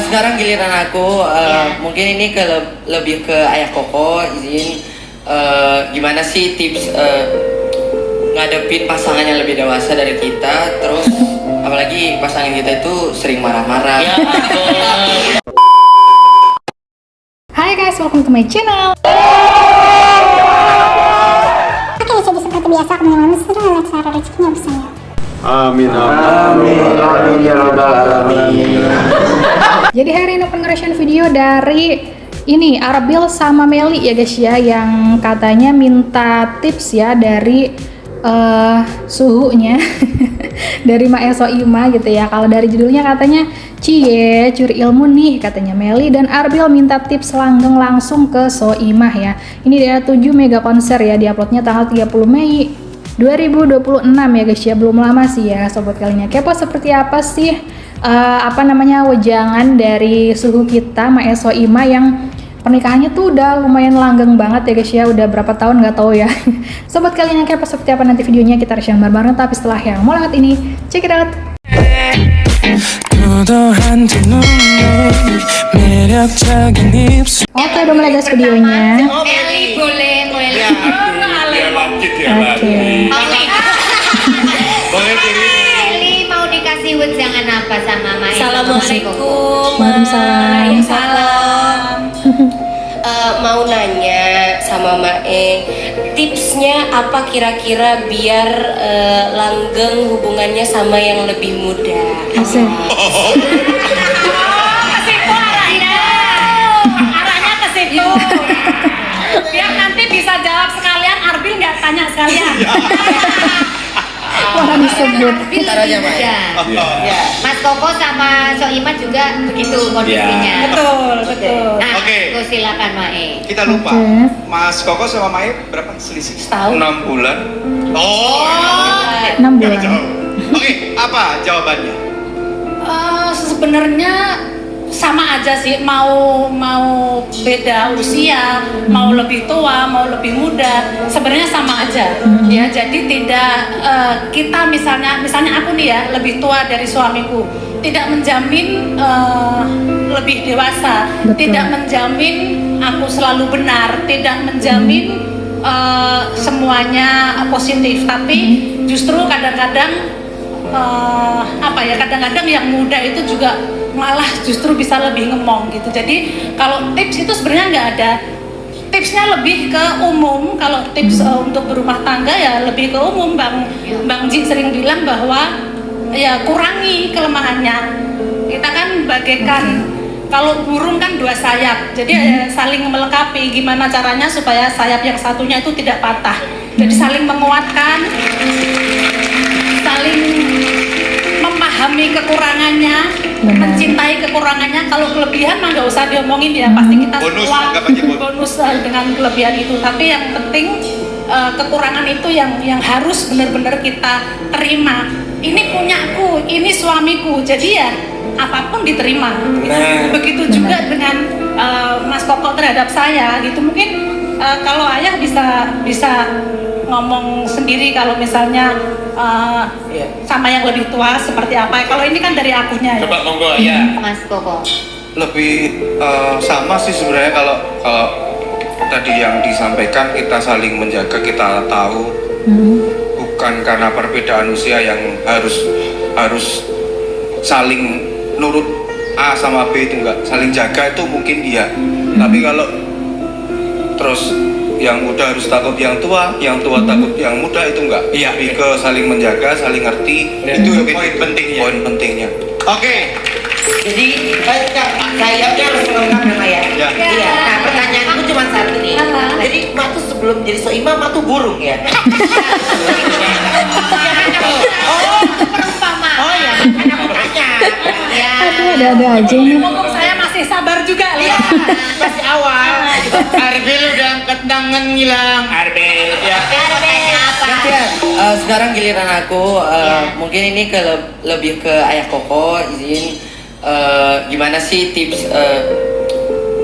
sekarang giliran aku. Mungkin ini lebih ke Ayah Koko. Izin, gimana sih tips ngadepin pasangan yang lebih dewasa dari kita, terus apalagi pasangan kita itu sering marah-marah. Hai guys, welcome to my channel. Oke, jadi seperti biasa kemana-mana sudah cara rezekinya bersama. Amin, amin, amin ya rabbal alamin. Jadi hari ini aku nge-reaction video dari ini Arbil sama Meli ya guys ya, yang katanya minta tips ya dari suhunya dari Mae Soima gitu ya. Kalau dari judulnya katanya cie curi ilmu nih katanya. Meli dan Arbil minta tips langgeng langsung ke Soimah ya. Ini dia 7 mega konser ya, diuploadnya tanggal 30 Mei 2026 ya guys ya, belum lama sih ya sobat kalinya. Kepo seperti apa sih wejangan dari suhu kita Mae Soima yang pernikahannya tuh udah lumayan langgeng banget ya guys ya, udah berapa tahun nggak tahu ya. Sobat kalian yang kepo seperti apa nanti videonya kita reaction bareng-bareng, tapi setelah yang mau lewat ini check it out. Oke, udah mulai guys videonya. Meli boleh mulai. Oke. Meli mau dikasih wejangan apa sama Mae? Assalamualaikum. Waalaikumsalam. Salam. Mau nanya sama Mae, tipsnya apa kira-kira biar langgeng hubungannya sama yang lebih muda? Asik. Arahnya ke situ. Biar nanti bisa jawab sekalian, Arbil nggak tanya sekalian. Wah, disebut. Ntar aja, Mae. Ya. Mas Koko sama Soimah juga begitu kondisinya. Betul, betul. Nah, Oke. silakan Mae. Kita lupa. Oke. Mas Koko sama Mae berapa selisih? Setahun. 6 bulan. Oh. 6 Jangan bulan. jauh. Oke, apa jawabannya? Sebenarnya sama aja sih, mau beda usia, mau lebih tua, mau lebih muda, sebenarnya sama aja ya. Jadi tidak kita misalnya aku nih ya lebih tua dari suamiku, tidak menjamin lebih dewasa. Betul. Tidak menjamin aku selalu benar, tidak menjamin semuanya positif, tapi justru kadang-kadang kadang-kadang yang muda itu juga malah justru bisa lebih ngemong gitu. Jadi kalau tips itu sebenarnya nggak ada, tipsnya lebih ke umum. Kalau tips untuk berumah tangga ya lebih ke umum. Bang Ji sering bilang bahwa ya kurangi kelemahannya. Kita kan bagaikan kalau burung kan 2 sayap, jadi saling melengkapi. Gimana caranya supaya sayap yang satunya itu tidak patah? Jadi saling menguatkan, saling memahami kekurangannya, mencintai kekurangannya. Kalau kelebihan mah nggak usah diomongin ya, pasti kita Bonus, semua anggap aja bonus dengan kelebihan itu. Tapi yang penting kekurangan itu yang harus benar-benar kita terima. Ini punyaku, ini suamiku, jadi ya apapun diterima. Begitu juga dengan Mas Koko terhadap saya gitu. Mungkin kalau ayah bisa ngomong sendiri kalau misalnya sama yang lebih tua seperti apa. Kalau ini kan dari akunya ya. Coba monggo ya. Mas Koko. Lebih sama sih sebenarnya kalau tadi yang disampaikan, kita saling menjaga, kita tahu bukan karena perbedaan usia yang harus saling nurut A sama B, itu enggak. Saling jaga itu mungkin iya. Tapi kalau terus yang muda harus takut yang tua takut yang muda, itu enggak. Iya, lebih ke saling menjaga, saling ngerti. Itu poin pentingnya. Poin pentingnya. Oke. Jadi sayapnya harus melengkap ya Mak ya? Ya. Iya. Nah pertanyaanku cuma satu nih. Jadi Mak tuh sebelum jadi Soimah, Mak tuh burung ya? Oh ya, makanya aku tanya. Ya. Aduh, ada aja nih. Ngomong saya masih sabar juga Iya, lihat. masih awal. Arbil udah angkat tangan ngilang. Arbil. Ya. Tanya apa? Sekarang giliran aku. Mungkin ini lebih ke Ayah Koko. Izin, gimana sih tips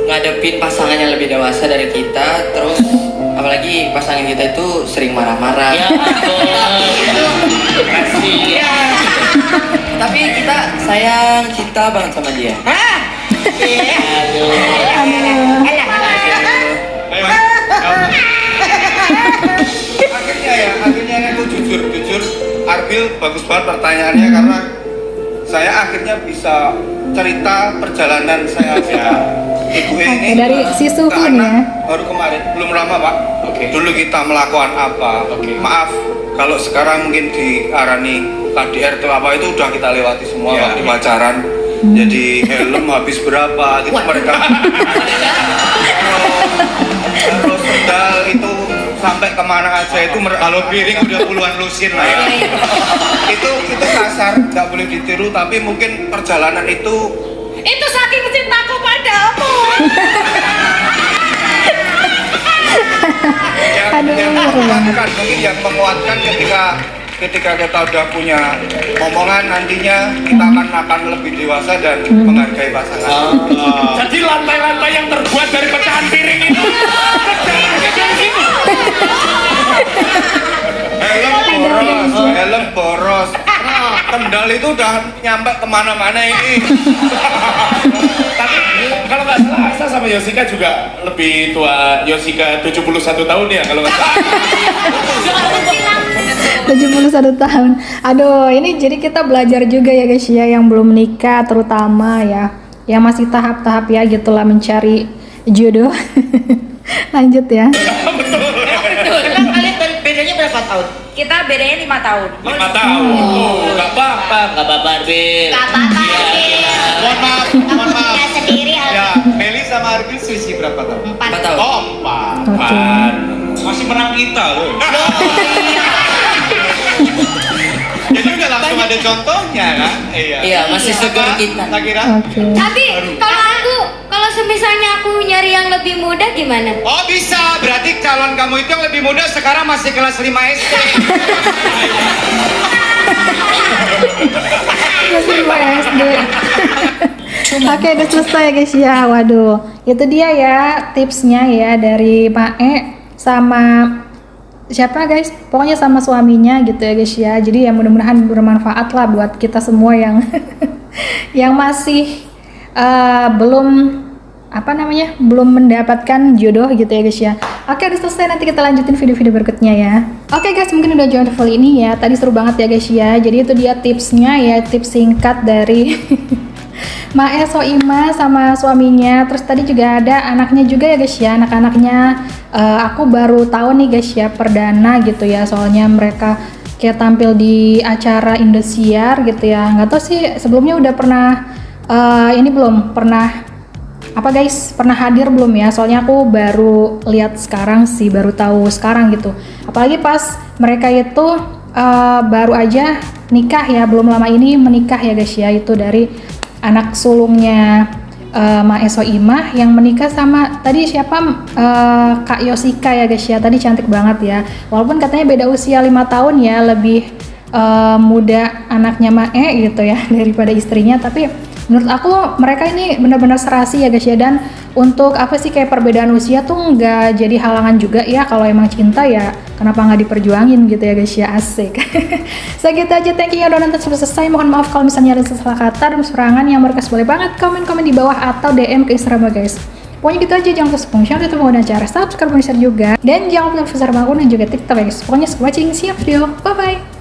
ngadepin pasangan yang lebih dewasa dari kita, terus apalagi pasangan kita itu sering marah-marah. Tapi kita sayang, cinta banget sama dia. Akhirnya aku jujur Arbil bagus banget pertanyaannya karena saya akhirnya bisa cerita perjalanan saya ibu ini dari si Suku ke nih anak ya. baru kemarin, belum lama Pak. Dulu kita melakukan apa? Maaf kalau sekarang mungkin diarani KDR atau apa itu udah kita lewati semua waktu pacaran. Jadi helm habis berapa gitu mereka. Terus sendal itu sampai kemana aja itu kalau piring udah puluhan lusin lah ya. itu kasar, nggak boleh ditiru, tapi mungkin perjalanan itu saking cintaku padamu. yang menguatkan, mungkin yang menguatkan ketika kita udah punya omongan nantinya kita akan lebih dewasa dan menghargai pasangan. Jadi lantai-lantai yang terbuat dari pecahan piring itu helm boros, kendal itu udah nyampe kemana-mana ini. tapi kalau nggak salah Asa sama Yosika juga lebih tua. Yosika 71 tahun ya kalau nggak salah. 71 tahun. Aduh, ini jadi kita belajar juga ya guys ya, yang belum menikah terutama ya, yang masih tahap-tahap ya gitulah mencari jodoh. Lanjut ya. Emang kalian bedanya berapa tahun? Kita bedanya 5 tahun. 5 tahun. Nggak apa-apa Arbil. Gak apa-apa, Mohon maaf. Ya sendiri, Ya, Meli sama Arbil selisih berapa tahun? 4 tahun. Oh, 4. Oke. Masih menang kita loh. Jadi udah langsung ada contohnya kan? Iya, masih segar kita. Tak kira? Oke. Tapi kalau semisalnya aku nyari yang lebih muda gimana? Oh bisa, berarti calon kamu itu yang lebih muda sekarang masih kelas 5 SD. Masih 5 SD. Oke, udah selesai ya guys ya. Waduh, itu dia ya tipsnya ya dari Mae sama siapa guys, pokoknya sama suaminya gitu ya guys ya. Jadi ya mudah-mudahan bermanfaat lah buat kita semua yang yang masih belum mendapatkan jodoh gitu ya guys ya. Oke, udah selesai, nanti kita lanjutin video-video berikutnya ya. Oke guys, mungkin udah join full ini ya. Tadi seru banget ya guys ya. Jadi itu dia tipsnya ya, tips singkat dari Mae Soima sama suaminya. Terus tadi juga ada anaknya juga ya guys ya, anak-anaknya. Aku baru tahu nih guys ya, perdana gitu ya, soalnya mereka kayak tampil di acara Indosiar gitu ya. Nggak tahu sih sebelumnya udah pernah pernah hadir belum ya, soalnya aku baru lihat sekarang sih, baru tahu sekarang gitu. Apalagi pas mereka itu baru aja nikah ya, belum lama ini menikah ya guys ya. Itu dari anak sulungnya Mae Soimah yang menikah sama tadi siapa, Kak Yosika ya guys ya. Tadi cantik banget ya, walaupun katanya beda usia 5 tahun ya, lebih muda anaknya Mae gitu ya daripada istrinya. Tapi menurut aku mereka ini benar-benar serasi ya guys ya. Dan untuk apa sih, kayak perbedaan usia tuh nggak jadi halangan juga ya. Kalau emang cinta ya kenapa nggak diperjuangin gitu ya guys ya, asik. Segitu aja, thank you ya udah nonton sampai selesai. Mohon maaf kalau misalnya ada salah kata dan serangan yang berkas, boleh banget komen-komen di bawah atau DM ke Instagram guys. Pokoknya gitu aja, jangan lupa subscribe, jangan lupa cara subscribe dan share juga. Dan jangan lupa subscribe akun dan juga TikTok guys. Pokoknya watching, see you video, bye bye.